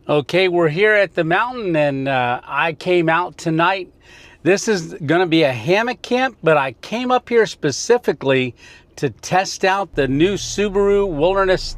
Okay, we're here at the mountain and I came out tonight. This is going to be a hammock camp, but I came up here specifically to test out the new Subaru Wilderness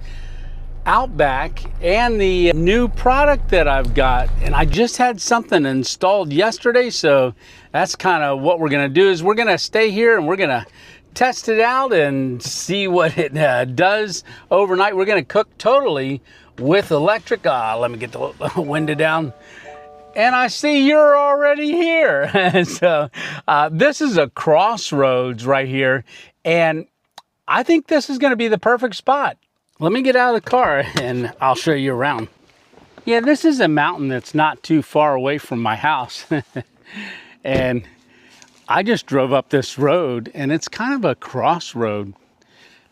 Outback and the new product that I've got. And I just had something installed yesterday, so that's kind of what we're going to do is we're going to stay here and we're going to test it out and see what it does overnight. We're going to cook totally with electric. Let me get the window down. And I see you're already here. So this is a crossroads right here. And I think this is going to be the perfect spot. Let me get out of the car and I'll show you around. Yeah, this is a mountain that's not too far away from my house. And I just drove up this road and it's kind of a crossroad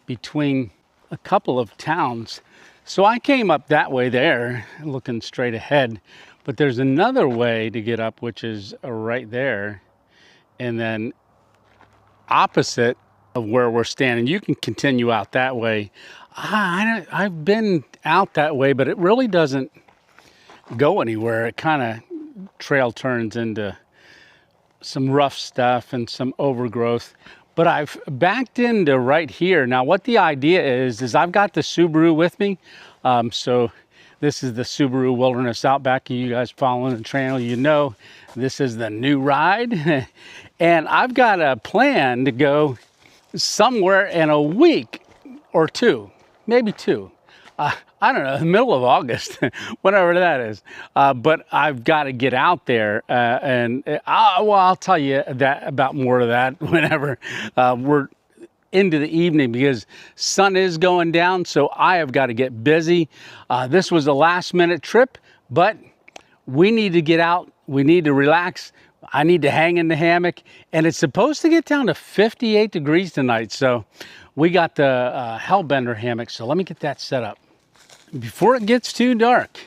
between a couple of towns. So I came up that way there, looking straight ahead, but there's another way to get up, which is right there. And then opposite of where we're standing, you can continue out that way. I've been out that way, but it really doesn't go anywhere. It kind of trail turns into some rough stuff and some overgrowth. But I've backed into right here. Now what the idea is I've got the Subaru with me. So this is the Subaru Wilderness Outback. You guys following the channel, you know this is the new ride. And I've got a plan to go somewhere in a week or two, maybe two. I don't know, the middle of August, whatever that is. But I've got to get out there, and I'll tell you about more of that whenever we're into the evening, because sun is going down, so I have got to get busy. This was a last-minute trip, but we need to get out. We need to relax. I need to hang in the hammock, and it's supposed to get down to 58 degrees tonight, so we got the Hellbender hammock, so let me get that set up before it gets too dark.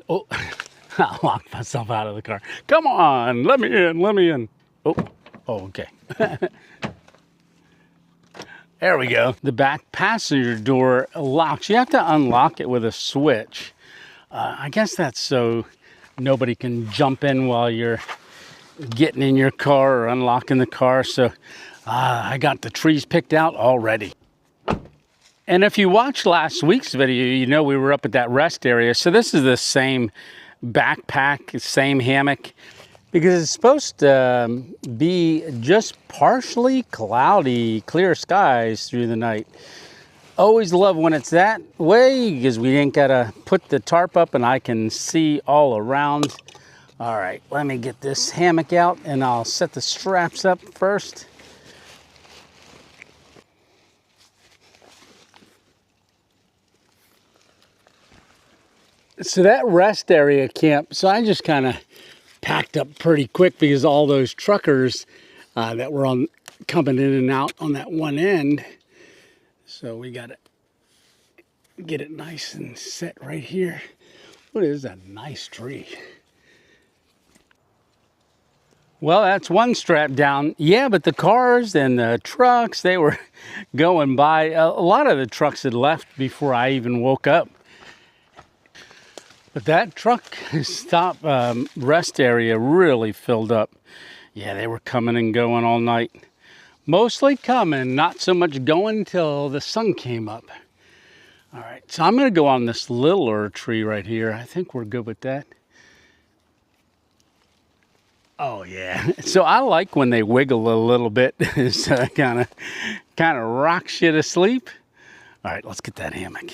Oh, I locked myself out of the car. Come on, let me in. Oh, okay. There we go. The back passenger door locks. You have to unlock it with a switch. I guess that's so nobody can jump in while you're getting in your car or unlocking the car. So I got the trees picked out already. And if you watched last week's video, you know we were up at that rest area. So this is the same backpack, same hammock, because it's supposed to be just partially cloudy, clear skies through the night. Always love when it's that way because we ain't gotta put the tarp up and I can see all around. All right, let me get this hammock out and I'll set the straps up first. So that rest area camp, so I just kind of packed up pretty quick because all those truckers that were coming in and out on that one end. So we got to get it nice and set right here. What is a nice tree? Well, that's one strap down. Yeah, but the cars and the trucks, they were going by. A lot of the trucks had left before I even woke up. But that truck stop rest area really filled up. Yeah, they were coming and going all night. Mostly coming, not so much going till the sun came up. All right, so I'm gonna go on this littler tree right here. I think we're good with that. Oh yeah, so I like when they wiggle a little bit. So it kind of rocks you to sleep. All right, let's get that hammock.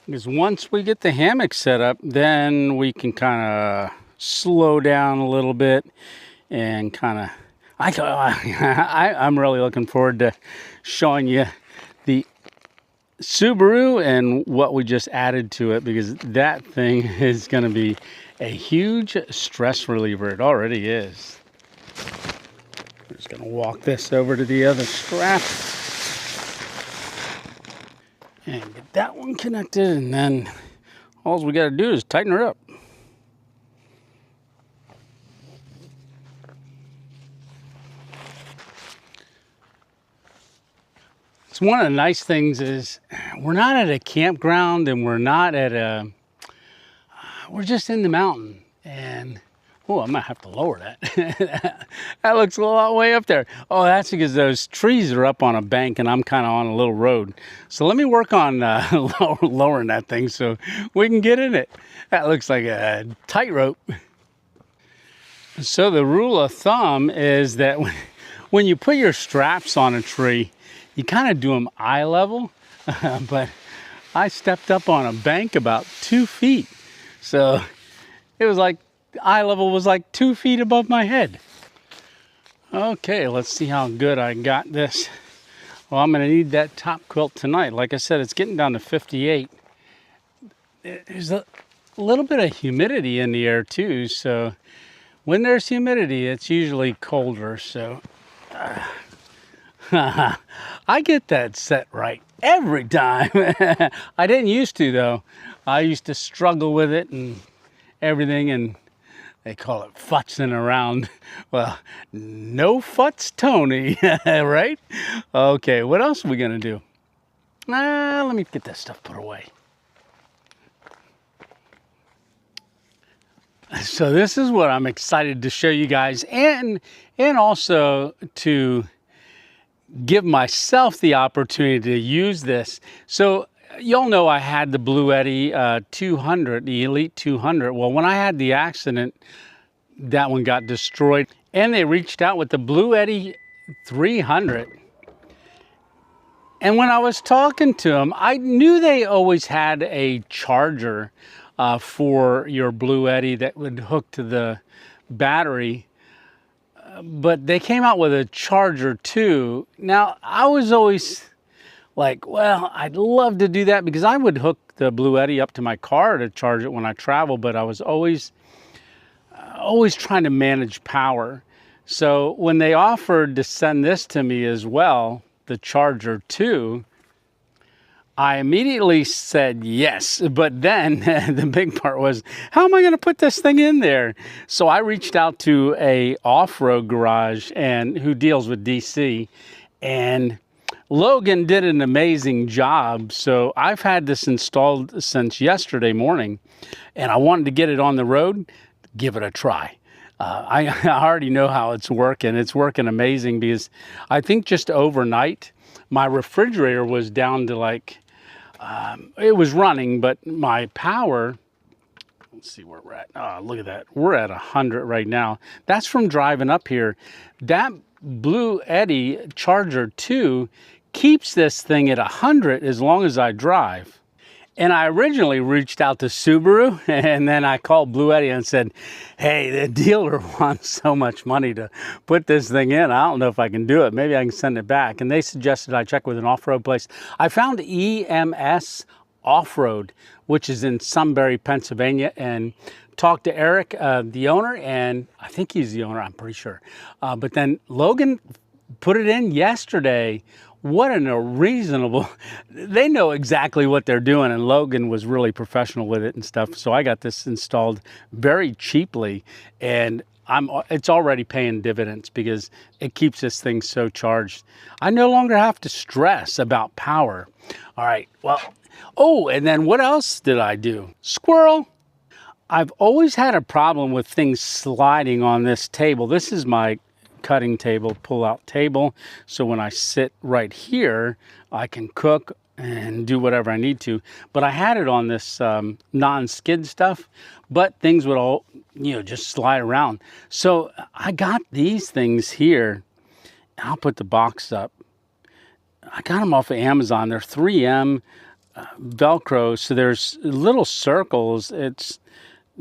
Because once we get the hammock set up, then we can kind of slow down a little bit and kind of, I'm really looking forward to showing you the Subaru and what we just added to it, because that thing is going to be a huge stress reliever. It already is. I'm just going to walk this over to the other strap. And get that one connected, and then all we got to do is tighten her up. So one of the nice things is we're not at a campground and we're not at a, we're just in the mountain. And, oh, I might have to lower that. That looks a lot way up there. Oh, that's because those trees are up on a bank and I'm kind of on a little road. So let me work on lowering that thing so we can get in it. That looks like a tightrope. So the rule of thumb is that when you put your straps on a tree, you kind of do them eye level, but I stepped up on a bank about 2 feet. So it was like, eye level was like 2 feet above my head. Okay, let's see how good I got this. Well, I'm gonna need that top quilt tonight. Like I said, it's getting down to 58. There's a little bit of humidity in the air too, so when there's humidity, it's usually colder, so I get that set right every time. I didn't used to though. I used to struggle with it and everything, and they call it futzing around. Well, no futz Tony, right? Okay, what else are we gonna do? Let me get that stuff put away. So this is what I'm excited to show you guys, and also to give myself the opportunity to use this. So y'all know I had the BLUETTI 200, the Elite 200. Well, when I had the accident, that one got destroyed, and they reached out with the BLUETTI 300. And when I was talking to them, I knew they always had a charger for your BLUETTI that would hook to the battery, but they came out with a charger too. Now, I was always like, well, I'd love to do that because I would hook the BLUETTI up to my car to charge it when I travel, but I was always trying to manage power. So when they offered to send this to me as well, the charger too, I immediately said yes, but then the big part was, how am I going to put this thing in there? So I reached out to a off-road garage and who deals with DC, and Logan did an amazing job. So I've had this installed since yesterday morning, and I wanted to get it on the road, give it a try. I already know how it's working. It's working amazing because I think just overnight, my refrigerator was down to like, it was running, but my power, let's see where we're at. Oh, look at that. We're at 100 right now. That's from driving up here. That BLUETTI Charger 2 keeps this thing at 100 as long as I drive. And I originally reached out to Subaru, and then I called BLUETTI and said, hey, the dealer wants so much money to put this thing in. I don't know if I can do it. Maybe I can send it back. And they suggested I check with an off-road place. I found EMS Off-Road, which is in Sunbury, Pennsylvania, and talked to Eric, the owner, and I think he's the owner, I'm pretty sure. But then Logan put it in yesterday. What a reasonable, they know exactly what they're doing, and Logan was really professional with it and stuff. So I got this installed very cheaply, and it's already paying dividends because it keeps this thing so charged. I no longer have to stress about power. All right, well, oh, and then what else did I do? Squirrel. I've always had a problem with things sliding on this table. This is my cutting table, pull-out table. So when I sit right here, I can cook and do whatever I need to. But I had it on this non-skid stuff, but things would all, just slide around. So I got these things here. I'll put the box up. I got them off of Amazon. They're 3M Velcro. So there's little circles. It's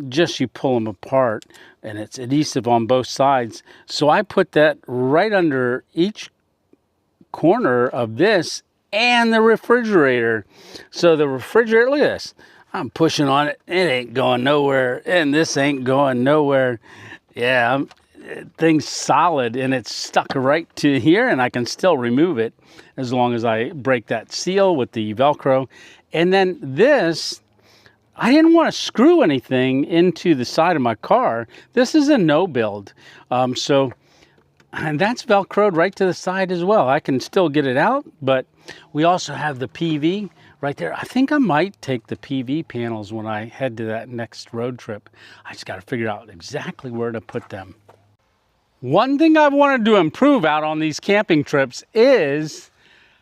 just you pull them apart, and it's adhesive on both sides. So I put that right under each corner of this and the refrigerator. So the refrigerator, look at this. I'm pushing on it. It ain't going nowhere, and this ain't going nowhere. Yeah, thing's solid, and it's stuck right to here, and I can still remove it as long as I break that seal with the Velcro. And then this, I didn't want to screw anything into the side of my car. This is a no build. So And that's Velcroed right to the side as well. I can still get it out, but we also have the PV right there. I think I might take the PV panels when I head to that next road trip. I just got to figure out exactly where to put them. One thing I've wanted to improve out on these camping trips is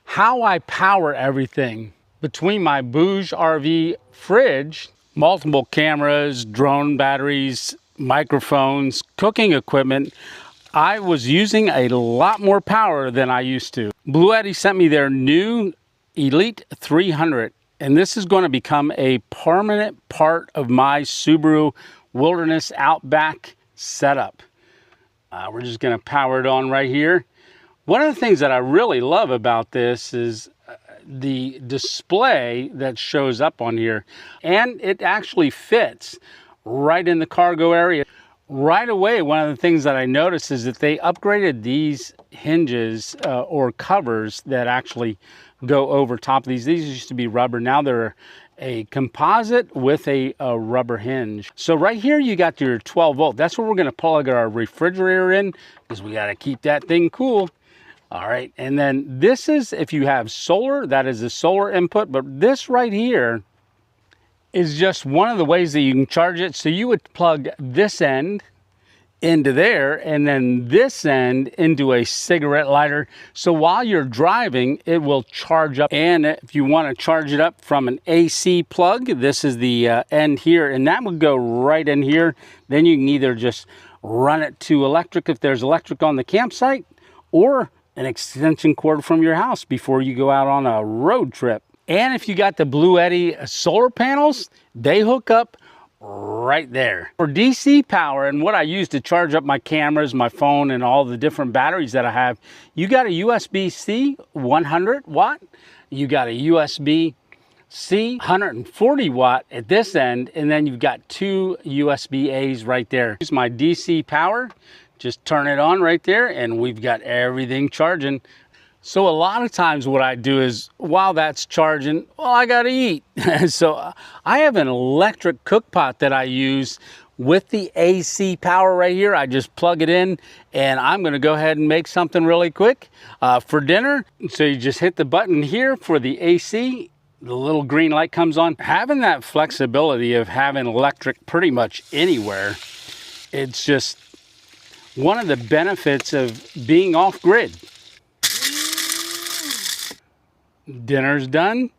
how I power everything. Between my Bouge RV fridge, multiple cameras, drone batteries, microphones, cooking equipment, I was using a lot more power than I used to. BLUETTI sent me their new Elite 300, and this is going to become a permanent part of my Subaru Wilderness Outback setup. We're just going to power it on right here. One of the things that I really love about this is the display that shows up on here, and it actually fits right in the cargo area. Right away, one of the things that I noticed is that they upgraded these hinges or covers that actually go over top of these. These used to be rubber. Now they're a composite with a rubber hinge. So right here you got your 12 volt. That's where we're going to plug our refrigerator in, because we got to keep that thing cool. All right, and then this is if you have solar, that is the solar input, but this right here is just one of the ways that you can charge it. So you would plug this end into there and then this end into a cigarette lighter. So while you're driving, it will charge up. And if you want to charge it up from an AC plug, this is the end here, and that would go right in here. Then you can either just run it to electric if there's electric on the campsite, or an extension cord from your house before you go out on a road trip. And if you got the BLUETTI solar panels, they hook up right there. For DC power and what I use to charge up my cameras, my phone, and all the different batteries that I have, you got a USB-C 100 watt, you got a USB-C 140 watt at this end, and then you've got two USB-A's right there. Use my DC power, just turn it on right there, and we've got everything charging. So a lot of times what I do is, while that's charging, well, I gotta eat. So I have an electric cook pot that I use with the AC power right here. I just plug it in, and I'm gonna go ahead and make something really quick for dinner. So you just hit the button here for the AC, the little green light comes on. Having that flexibility of having electric pretty much anywhere, it's just one of the benefits of being off grid. Dinner's done,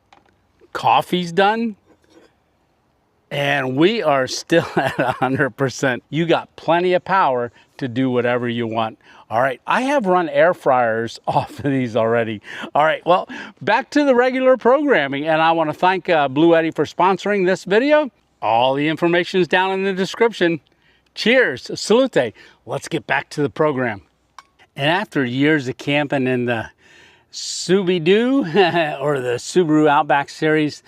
coffee's done, and we are still at 100%. You got plenty of power to do whatever you want. All right, I have run air fryers off of these already. All right, well, back to the regular programming, and I want to thank BLUETTI for sponsoring this video. All the information is down in the description. Cheers, salute. Let's get back to the program. And after years of camping in the Subi-Doo or the Subaru Outback series,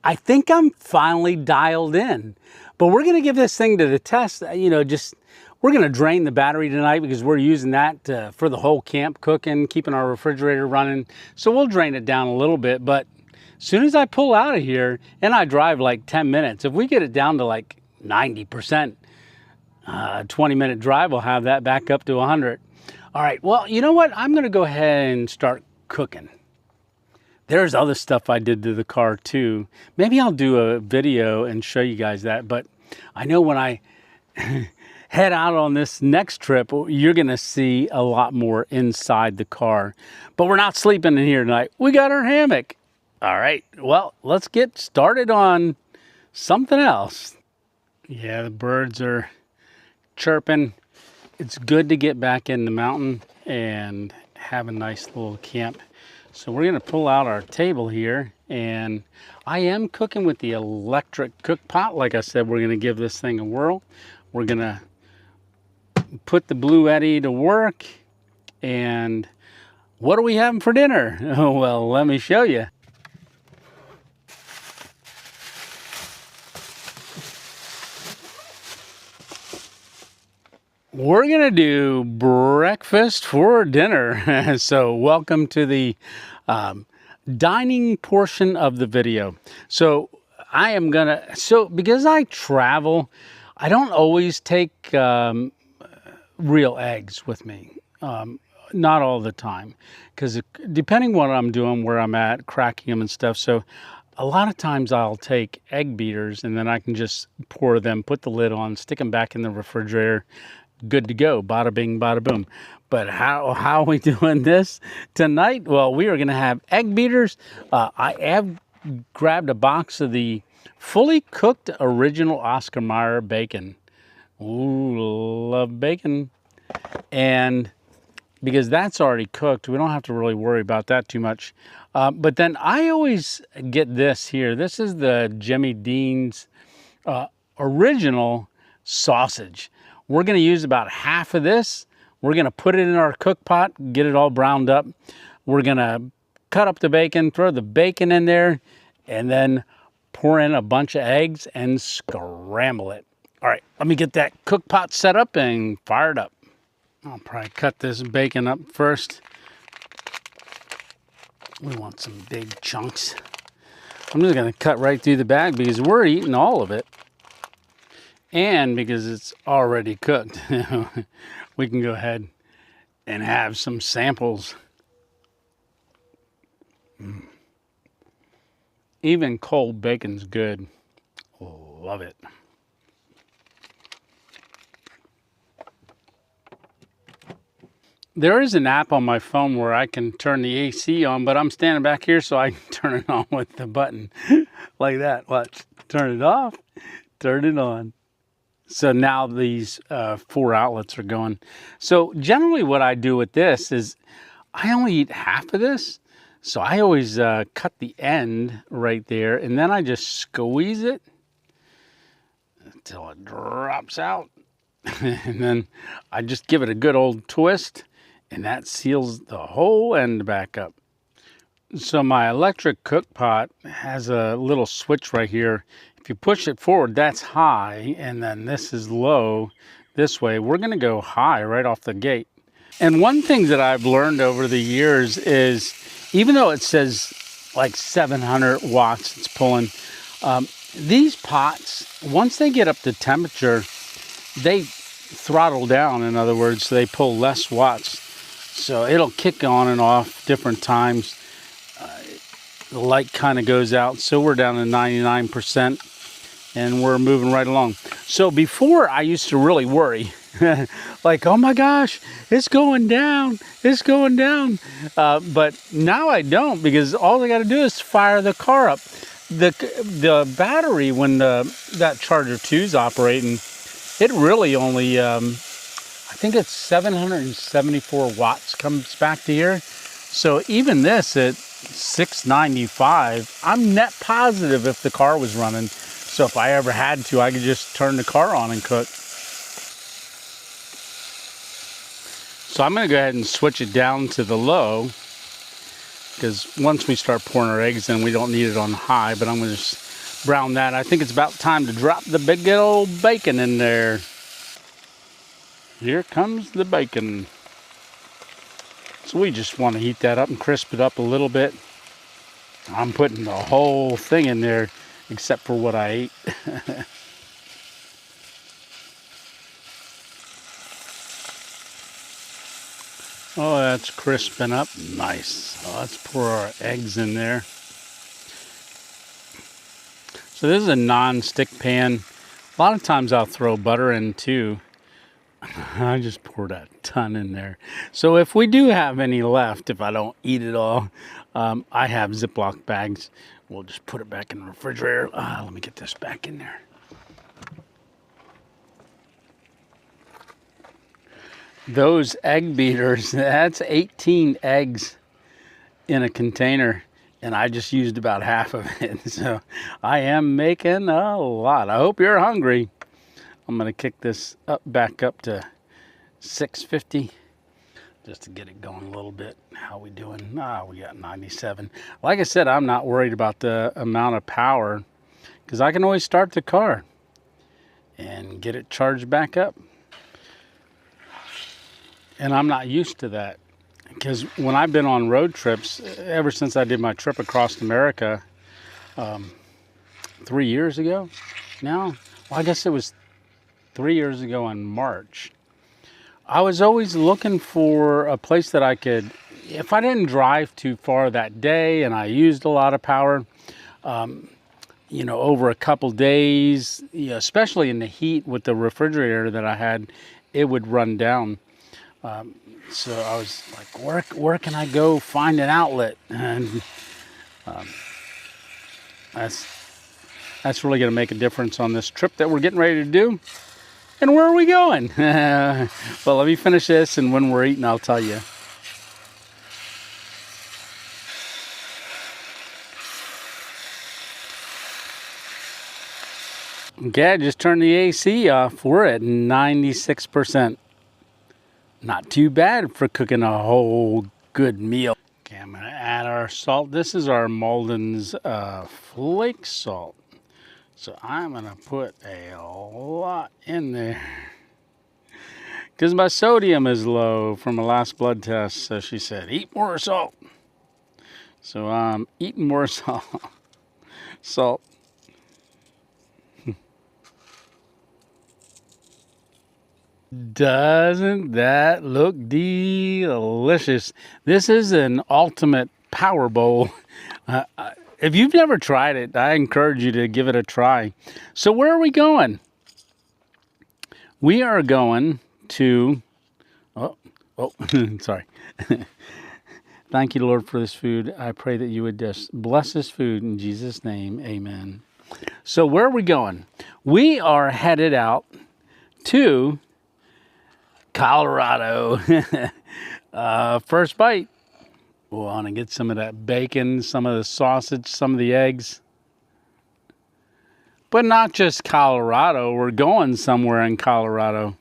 I think I'm finally dialed in. But we're going to give this thing to the test. You know, we're going to drain the battery tonight because we're using that for the whole camp, cooking, keeping our refrigerator running. So we'll drain it down a little bit. But as soon as I pull out of here and I drive like 10 minutes, if we get it down to like 90%, 20-minute drive, we'll have that back up to 100. All right, well, you know what? I'm going to go ahead and start cooking. There's other stuff I did to the car too. Maybe I'll do a video and show you guys that, but I know when I head out on this next trip, you're gonna see a lot more inside the car. But we're not sleeping in here tonight. We got our hammock. All right, well, let's get started on something else. Yeah, the birds are chirping. It's good to get back in the mountain and have a nice little camp. So we're gonna pull out our table here, and I am cooking with the electric cook pot. Like I said, we're gonna give this thing a whirl. We're gonna put the BLUETTI to work. And what are we having for dinner? Oh, well, let me show you. We're gonna do breakfast for dinner. So welcome to the dining portion of the video. So I am gonna, because I travel, I don't always take real eggs with me. Not all the time, because depending what I'm doing, where I'm at, cracking them and stuff. So a lot of times I'll take egg beaters and then I can just pour them, put the lid on, stick them back in the refrigerator, good to go, bada bing, bada boom. But how are we doing this tonight? Well, we are going to have egg beaters. I have grabbed a box of the fully cooked original Oscar Mayer bacon. Ooh, love bacon. And because that's already cooked, we don't have to really worry about that too much. But then I always get this here. This is the Jimmy Dean's original sausage. We're gonna use about half of this. We're gonna put it in our cook pot, get it all browned up. We're gonna cut up the bacon, throw the bacon in there, and then pour in a bunch of eggs and scramble it. All right, let me get that cook pot set up and fired up. I'll probably cut this bacon up first. We want some big chunks. I'm just gonna cut right through the bag because we're eating all of it. And because it's already cooked, we can go ahead and have some samples. Even cold bacon's good. Love it. There is an app on my phone where I can turn the AC on, but I'm standing back here so I can turn it on with the button like that. Watch, turn it off, turn it on. So now these 4 outlets are going. So generally what I do with this is I only eat half of this. So I always cut the end right there and then I just squeeze it until it drops out. And then I just give it a good old twist. And that seals the whole end back up. So my electric cook pot has a little switch right here. If you push it forward, that's high, and then this is low this way. We're gonna go high right off the gate. And one thing that I've learned over the years is, even though it says like 700 watts it's pulling, these pots, once they get up to temperature, they throttle down. In other words, they pull less watts. So it'll kick on and off different times. The light kind of goes out. So we're down to 99% and we're moving right along. So before I used to really worry, like, oh my gosh, it's going down, it's going down. But now I don't, because all I got to do is fire the car up. The battery, when that Charger 2's operating, it really only, I think it's 774 watts comes back to here. So even this at 695, I'm net positive if the car was running. So if I ever had to, I could just turn the car on and cook. So I'm gonna go ahead and switch it down to the low, because once we start pouring our eggs in, we don't need it on high, but I'm gonna just brown that. I think it's about time to drop the big old bacon in there. Here comes the bacon. So we just want to heat that up and crisp it up a little bit. I'm putting the whole thing in there except for what I ate. Oh, that's crisping up. Nice. So let's pour our eggs in there. So this is a non-stick pan. A lot of times I'll throw butter in too. I just poured a ton in there. So if we do have any left, if I don't eat it all, I have Ziploc bags. We'll just put it back in the refrigerator. Let me get this back in there. Those egg beaters, that's 18 eggs in a container, and I just used about half of it. So I am making a lot. I hope you're hungry. I'm gonna kick this back up to 650 just to get it going a little bit. How we doing? We got 97. Like I said, I'm not worried about the amount of power, because I can always start the car and get it charged back up. And I'm not used to that, because when I've been on road trips, ever since I did my trip across America 3 years ago now, well, I guess it was 3 years ago in March, I was always looking for a place that I could, if I didn't drive too far that day and I used a lot of power, you know, over a couple days, you know, especially in the heat with the refrigerator that I had, it would run down. So I was like, where can I go find an outlet? And that's really going to make a difference on this trip that we're getting ready to do. And where are we going? Well, let me finish this, and when we're eating, I'll tell you. Okay, I just turned the AC off. We're at 96%. Not too bad for cooking a whole good meal. Okay, I'm gonna add our salt. This is our Malden's flake salt. So I'm gonna put a lot in there because my sodium is low from my last blood test. So she said, eat more salt. So I'm eating more salt. Doesn't that look delicious? This is an ultimate power bowl. If you've never tried it, I encourage you to give it a try. So where are we going? We are going to, sorry. Thank you, Lord, for this food. I pray that you would just bless this food in Jesus' name. Amen. So where are we going? We are headed out to Colorado. First bite. We want to get some of that bacon, some of the sausage, some of the eggs. But not just Colorado. We're going somewhere in Colorado.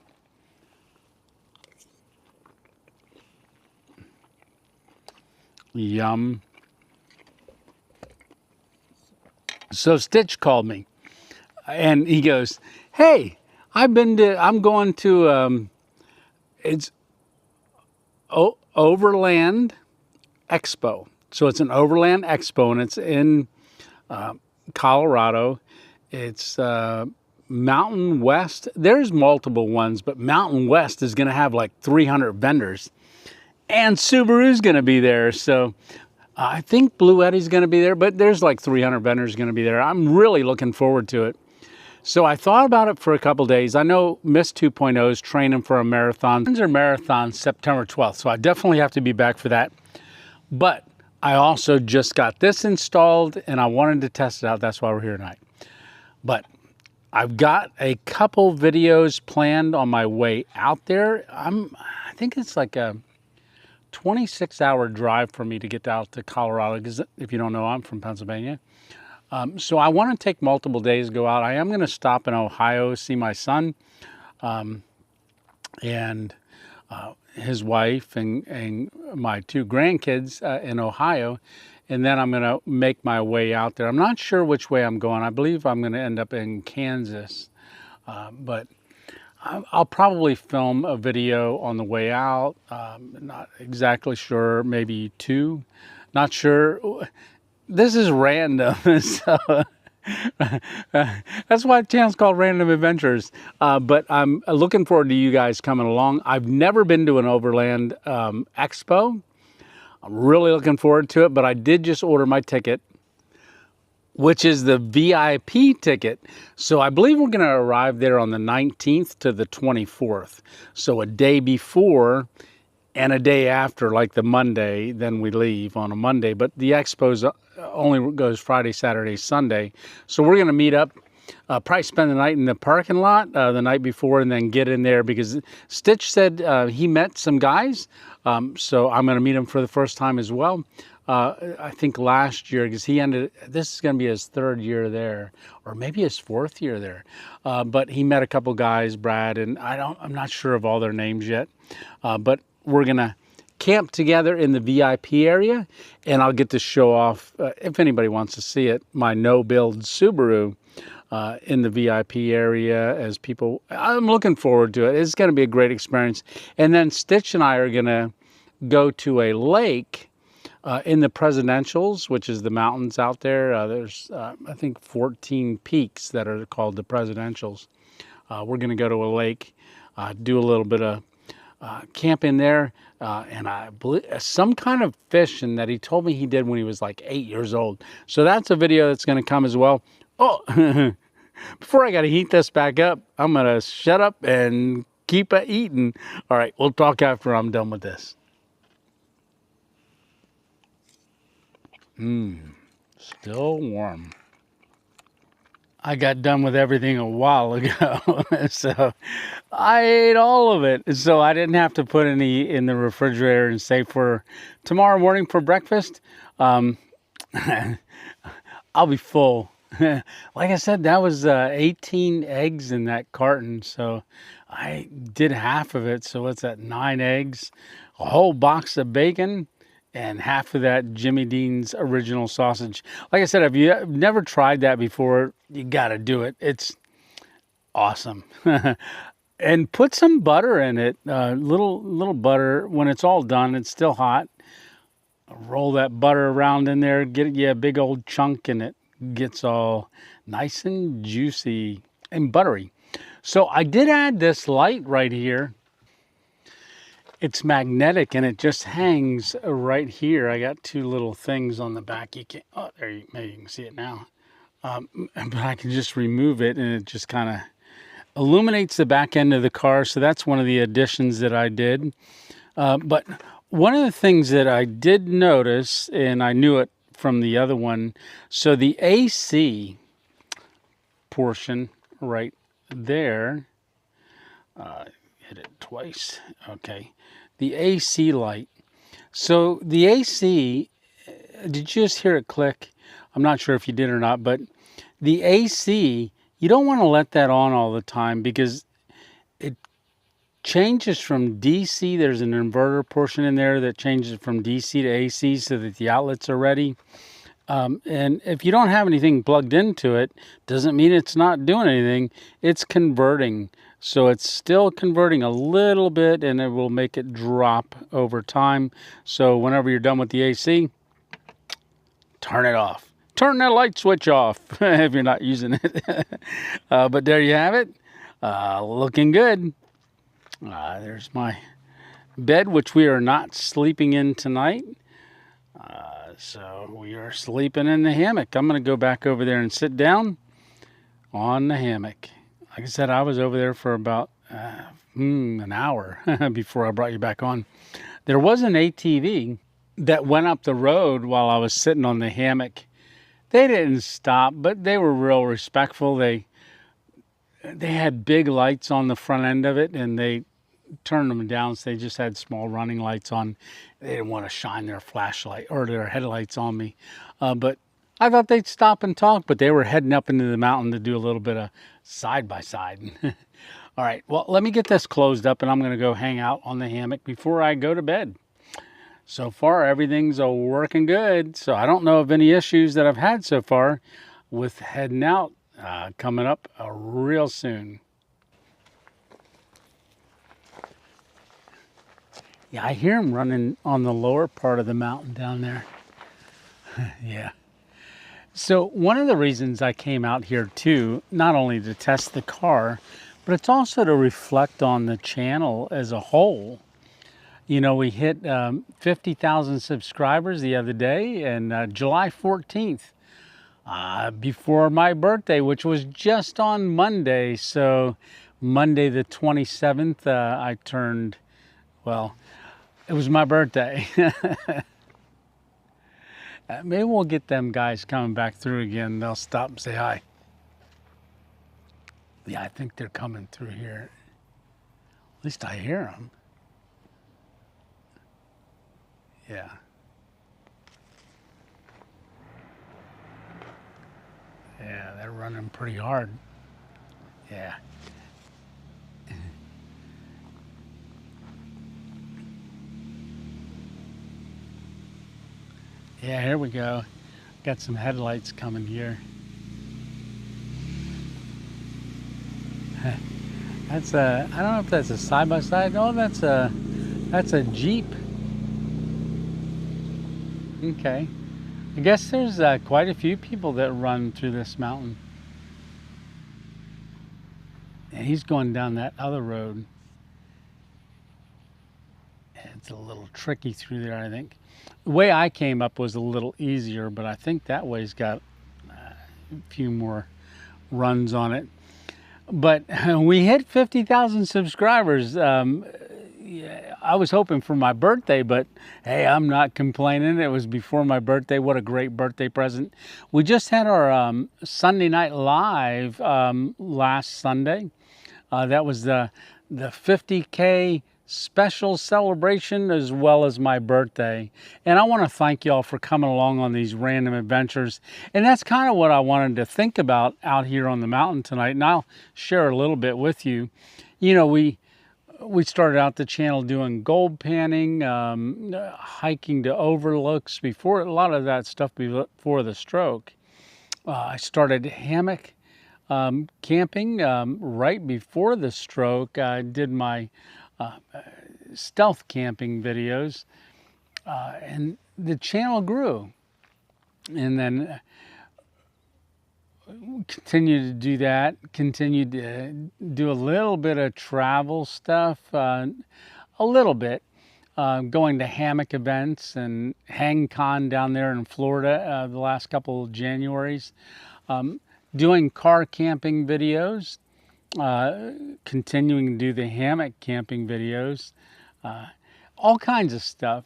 Yum. So Stitch called me and he goes, hey, I'm going to, it's Overland Expo. So it's an Overland Expo, and it's in Colorado. It's Mountain West. There's multiple ones, but Mountain West is going to have like 300 vendors. And Subaru's going to be there. So I think BLUETTI's going to be there, but there's like 300 vendors going to be there. I'm really looking forward to it. So I thought about it for a couple days. I know Miss 2.0 is training for a marathon. Our marathon September 12th, so I definitely have to be back for that. But I also just got this installed and I wanted to test it out. That's why we're here tonight. But I've got a couple videos planned on my way out there. I think it's like a 26-hour drive for me to get out to Colorado, because if you don't know, I'm from Pennsylvania. So I want to take multiple days to go out. I am going to stop in Ohio, see my son and his wife and my two grandkids in Ohio. And then I'm going to make my way out there. I'm not sure which way I'm going. I believe I'm going to end up in Kansas. But I'll probably film a video on the way out. Not exactly sure, maybe two. Not sure. This is random, so that's why the channel's called Random Adventures. But I'm looking forward to you guys coming along. I've never been to an Overland Expo. I'm really looking forward to it, but I did just order my ticket, which is the VIP ticket. So I believe we're going to arrive there on the 19th to the 24th. So a day before and a day after, like the Monday, then we leave on a Monday. But the expo's only goes Friday, Saturday, Sunday. So we're going to meet up, probably spend the night in the parking lot the night before, and then get in there, because Stitch said he met some guys. So I'm going to meet him for the first time as well. I think last year, because this is going to be his third year there, or maybe his fourth year there. But he met a couple guys, Brad, and I'm not sure of all their names yet. But we're going to camp together in the VIP area, and I'll get to show off, if anybody wants to see it, my no-build Subaru in the VIP area as people. I'm looking forward to it. It's going to be a great experience. And then Stitch and I are going to go to a lake in the Presidentials, which is the mountains out there. There's, I think, 14 peaks that are called the Presidentials. We're going to go to a lake, do a little bit of camping there, and I believe some kind of fishing that he told me he did when he was like 8 years old. So that's a video that's going to come as well. Oh, before I got to heat this back up, I'm going to shut up and keep eating. All right, we'll talk after I'm done with this. Still warm. I got done with everything a while ago, so I ate all of it. So I didn't have to put any in the refrigerator and save for tomorrow morning for breakfast. I'll be full. Like I said, that was 18 eggs in that carton, so I did half of it. So what's that, 9 eggs, a whole box of bacon, and half of that Jimmy Dean's original sausage. Like I said, if you've never tried that before, you got to do it. It's awesome. And put some butter in it, little butter. When it's all done, it's still hot. Roll that butter around in there, get you a big old chunk, and it gets all nice and juicy and buttery. So I did add this light right here. It's magnetic and it just hangs right here. I got 2 little things on the back. You can, oh, there you, maybe you can see it now. But I can just remove it and it just kind of illuminates the back end of the car. So that's one of the additions that I did. But one of the things that I did notice, and I knew it from the other one, so the AC portion right there, hit it twice, okay. The AC light. So the AC, did you just hear it click? I'm not sure if you did or not, but the AC, you don't want to let that on all the time because it changes from DC. There's an inverter portion in there that changes from DC to AC so that the outlets are ready. And if you don't have anything plugged into it, doesn't mean it's not doing anything. It's converting. So it's still converting a little bit and it will make it drop over time. So whenever you're done with the AC, turn it off. Turn that light switch off if you're not using it. But there you have it. Looking good. There's my bed, which we are not sleeping in tonight. So we are sleeping in the hammock. I'm going to go back over there and sit down on the hammock. Like I said, I was over there for about an hour before I brought you back on. There was an ATV that went up the road while I was sitting on the hammock. They didn't stop, but they were real respectful. They had big lights on the front end of it, and they turned them down, so they just had small running lights on. They didn't want to shine their flashlight or their headlights on me. But I thought they'd stop and talk, but they were heading up into the mountain to do a little bit of side-by-side. All right, well, let me get this closed up, and I'm going to go hang out on the hammock before I go to bed. So far, everything's working good, so I don't know of any issues that I've had so far with heading out coming up real soon. Yeah, I hear them running on the lower part of the mountain down there. Yeah. So one of the reasons I came out here too, not only to test the car, but it's also to reflect on the channel as a whole. You know, we hit 50,000 subscribers the other day, and July 14th, before my birthday, which was just on Monday. So Monday the 27th, I turned, well, it was my birthday. Maybe we'll get them guys coming back through again. They'll stop and say hi. Yeah, I think they're coming through here. At least I hear them. Yeah. Yeah, they're running pretty hard. Yeah. Yeah, here we go. Got some headlights coming here. That's a, I don't know if that's a side-by-side. Oh, that's a Jeep. Okay. I guess there's quite a few people that run through this mountain. And he's going down that other road. It's a little tricky through there, I think. The way I came up was a little easier, but I think that way's got a few more runs on it. But we hit 50,000 subscribers. Yeah, I was hoping for my birthday, but hey, I'm not complaining. It was before my birthday. What a great birthday present. We just had our Sunday Night Live last Sunday. That was the 50K special celebration as well as my birthday. And I want to thank y'all for coming along on these random adventures. And that's kind of what I wanted to think about out here on the mountain tonight. And I'll share a little bit with you. You know, we started out the channel doing gold panning, hiking to overlooks before, a lot of that stuff before the stroke. I started hammock camping right before the stroke. I did my stealth camping videos, and the channel grew. And then continued to do that, continued to do a little bit of travel stuff, a little bit, going to hammock events and HangCon down there in Florida the last couple of Januaries, doing car camping videos, continuing to do the hammock camping videos, all kinds of stuff.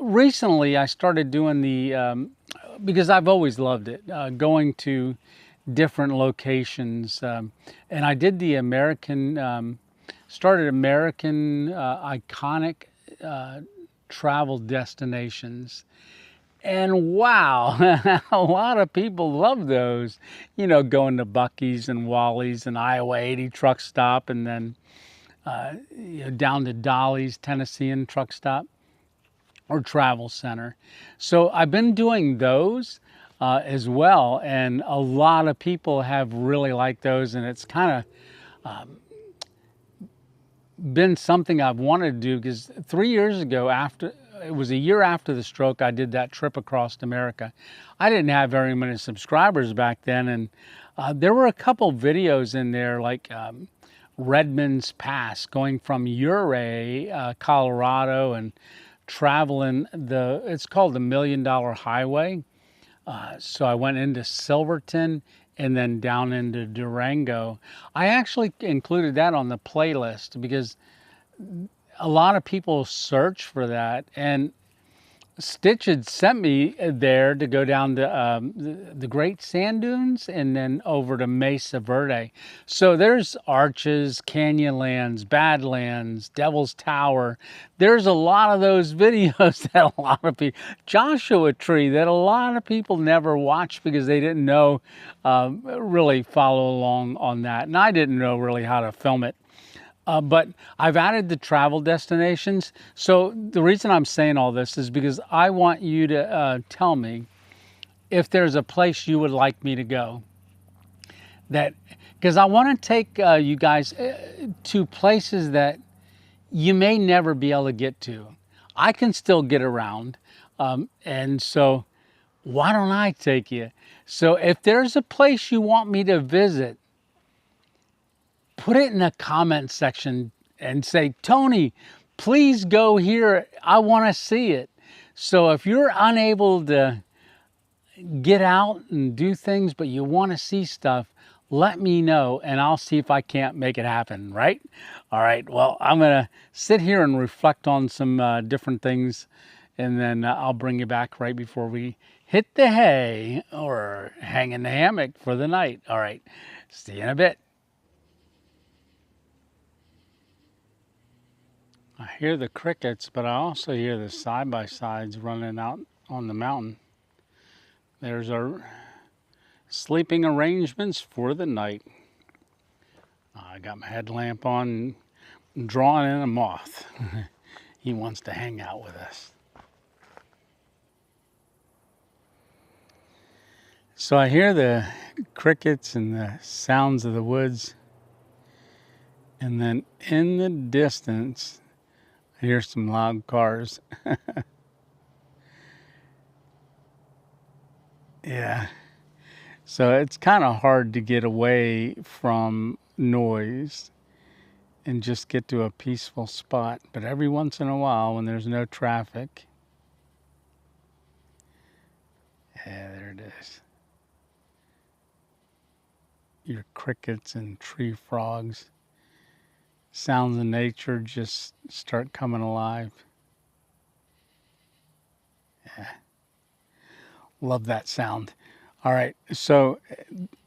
Recently, I started doing the, because I've always loved it, going to different locations. And I did the started American iconic travel destinations. And wow, a lot of people love those. You know, going to Buc-ee's and Wally's and Iowa 80 truck stop, and then you know, down to Dolly's Tennessean truck stop or travel center. So I've been doing those as well, and a lot of people have really liked those, and it's kind of been something I've wanted to do, because 3 years ago, it was a year after the stroke, I did that trip across America. I didn't have very many subscribers back then, and there were a couple videos in there, like Redmond's Pass, going from Ouray, Colorado, and traveling it's called the $1 Million Highway. So I went into Silverton and then down into Durango. I actually included that on the playlist because a lot of people search for that, and Stitch had sent me there to go down to the Great Sand Dunes and then over to Mesa Verde. So there's Arches, Canyonlands, Badlands, Devil's Tower. There's a lot of those videos that a lot of people, Joshua Tree, that a lot of people never watched because they didn't know, really follow along on that. And I didn't know really how to film it. But I've added the travel destinations. So the reason I'm saying all this is because I want you to tell me if there's a place you would like me to go. Because I want to take you guys to places that you may never be able to get to. I can still get around. And so why don't I take you? So if there's a place you want me to visit, put it in the comment section and say, Tony, please go here. I want to see it. So if you're unable to get out and do things, but you want to see stuff, let me know and I'll see if I can't make it happen, right? All right, well, I'm going to sit here and reflect on some different things, and then I'll bring you back right before we hit the hay or hang in the hammock for the night. All right, see you in a bit. I hear the crickets, but I also hear the side-by-sides running out on the mountain. There's our sleeping arrangements for the night. I got my headlamp on and drawing in a moth. He wants to hang out with us. So I hear the crickets and the sounds of the woods. And then in the distance, I hear some loud cars. Yeah. So it's kind of hard to get away from noise. and just get to a peaceful spot. But every once in a while, when there's no traffic, yeah, there it is. Your crickets and tree frogs, sounds of nature just start coming alive. Yeah, love that sound. All right, so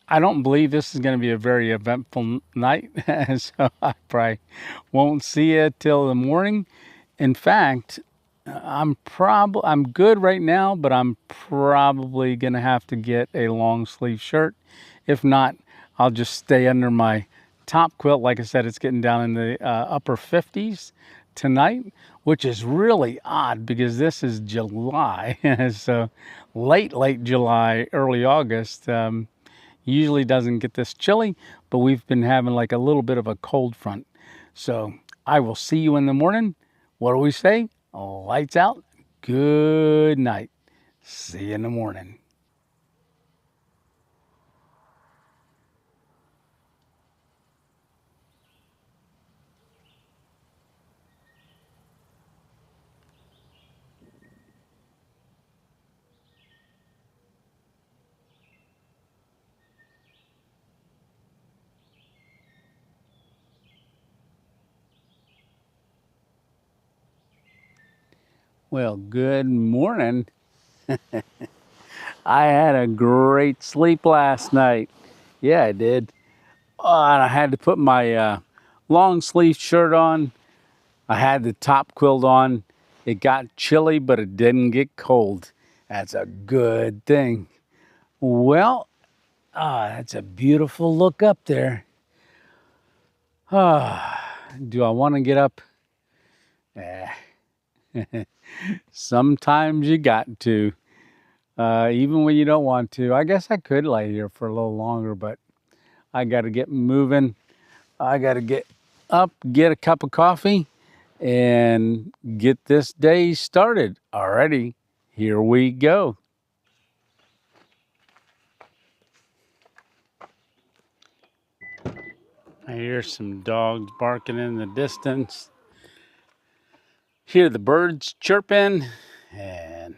I don't believe this is going to be a very eventful night, so I probably won't see you till the morning. In fact, I'm good right now, but I'm probably going to have to get a long sleeve shirt. If not, I'll just stay under my top quilt. Like I said, it's getting down in the upper 50s tonight, which is really odd because this is July. So late July, early August. Usually doesn't get this chilly, but we've been having like a little bit of a cold front. So I will see you in the morning. What do we say? Lights out. Good night. See you in the morning. Well, good morning. I had a great sleep last night. Yeah, I did. And I had to put my long sleeve shirt on. I had the top quilt on. It got chilly, but it didn't get cold. That's a good thing. Well, that's a beautiful look up there. Do I want to get up? Sometimes you got to, even when you don't want to. I guess I could lay here for a little longer, but I got to get moving. I got to get up, get a cup of coffee, and get this day started. Alrighty, here we go. I hear some dogs barking in the distance. Hear the birds chirping and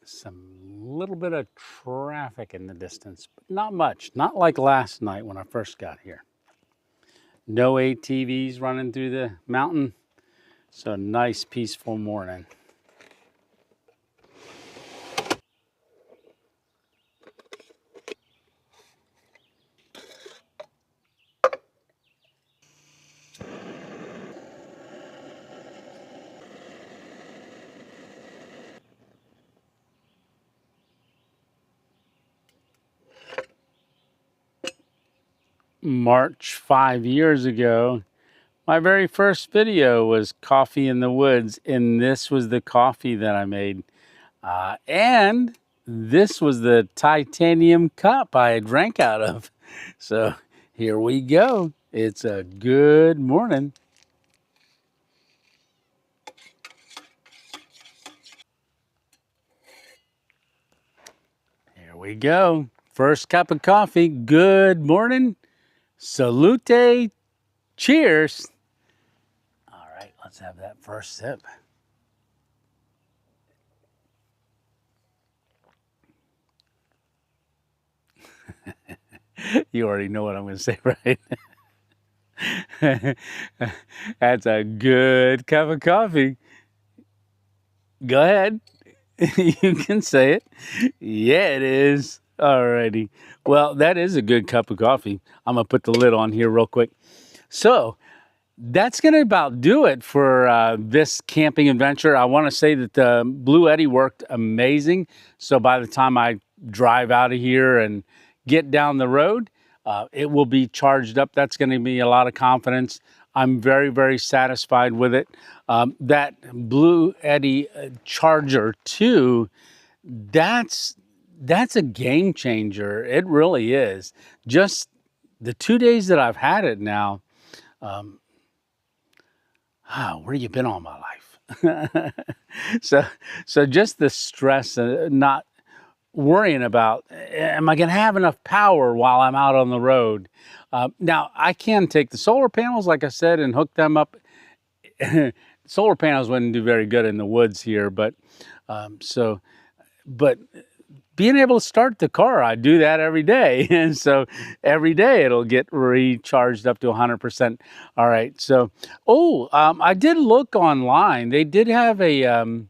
some little bit of traffic in the distance, but not much. Not like last night when I first got here. No ATVs running through the mountain. So nice, peaceful morning. March 5 years ago, my very first video was coffee in the woods, and this was the coffee that I made. And this was the titanium cup I drank out of. So here we go. It's a good morning. Here we go. First cup of coffee. Good morning. Salute. Cheers. All right, let's have that first sip. You already know what I'm going to say, right? That's a good cup of coffee. Go ahead. You can say it. Yeah, it is. Alrighty. Well, that is a good cup of coffee. I'm going to put the lid on here real quick. So, that's going to about do it for this camping adventure. I want to say that the BLUETTI worked amazing. So by the time I drive out of here and get down the road, it will be charged up. That's going to be a lot of confidence. I'm very, very satisfied with it. That BLUETTI Charger 2, that's a game changer. It really is. Just the 2 days that I've had it now, where you been all my life? So just the stress, not worrying about, am I going to have enough power while I'm out on the road? Now, I can take the solar panels, like I said, and hook them up. Solar panels wouldn't do very good in the woods here, but but being able to start the car, I do that every day. And so every day it'll get recharged up to 100%. All right. So, I did look online. They did have a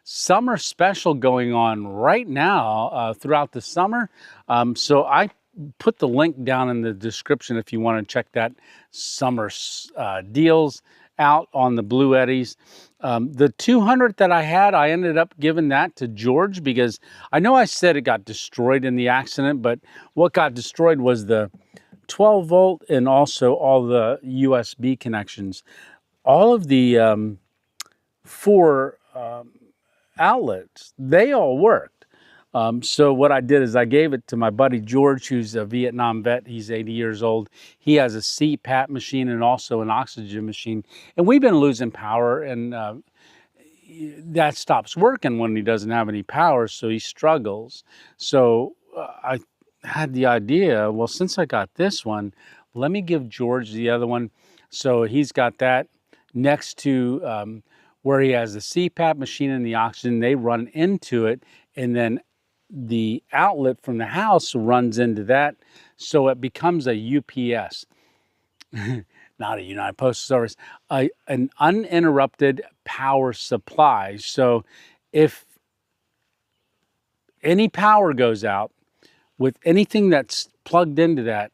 summer special going on right now throughout the summer. So I put the link down in the description if you want to check that summer deals out on the BLUETTIs. The 200 that I had, I ended up giving that to George because I know I said it got destroyed in the accident, but what got destroyed was the 12 volt and also all the USB connections. All of the four outlets, they all worked. So what I did is I gave it to my buddy George, who's a Vietnam vet. He's 80 years old. He has a CPAP machine and also an oxygen machine. And we've been losing power, and that stops working when he doesn't have any power, so he struggles. So I had the idea, well, since I got this one, let me give George the other one. So he's got that next to where he has the CPAP machine and the oxygen. They run into it, and then the outlet from the house runs into that, so it becomes a UPS, not a United Postal Service, an uninterrupted power supply. So if any power goes out with anything that's plugged into that,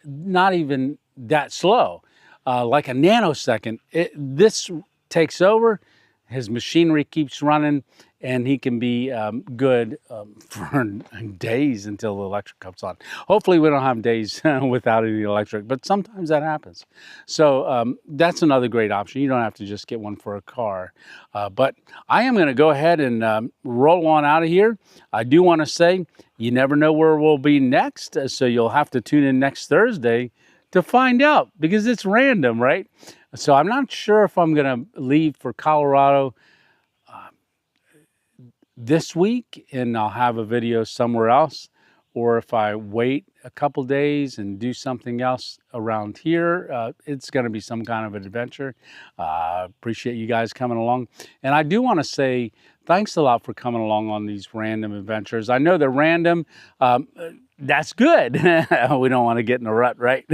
not even that slow, like a nanosecond, this takes over, his machinery keeps running, and he can be good for days until the electric comes on. Hopefully we don't have days without any electric, but sometimes that happens. So that's another great option. You don't have to just get one for a car. But I am going to go ahead and roll on out of here. I do want to say, you never know where we'll be next, so you'll have to tune in next Thursday to find out, because it's random, right? So I'm not sure if I'm going to leave for Colorado this week and I'll have a video somewhere else, or if I wait a couple days and do something else around here. It's going to be some kind of an adventure. Appreciate you guys coming along. And I do want to say thanks a lot for coming along on these random adventures. I know they're random. That's good. We don't want to get in a rut, right?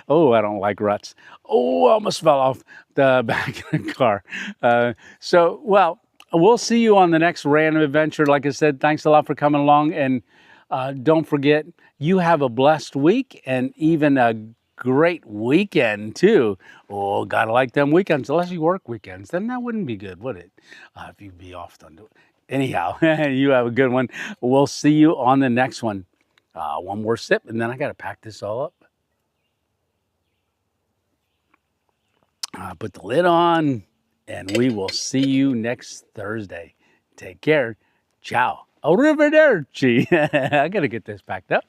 Oh, I don't like ruts. Oh, I almost fell off the back of the car. Well, we'll see you on the next random adventure. Like I said, thanks a lot for coming along. And don't forget, you have a blessed week and even a great weekend too. Oh, gotta like them weekends, unless you work weekends. Then that wouldn't be good, would it? If you'd be off on it. Anyhow, you have a good one. We'll see you on the next one. One more sip, and then I got to pack this all up. Put the lid on, and we will see you next Thursday. Take care. Ciao. Arrivederci. I got to get this packed up.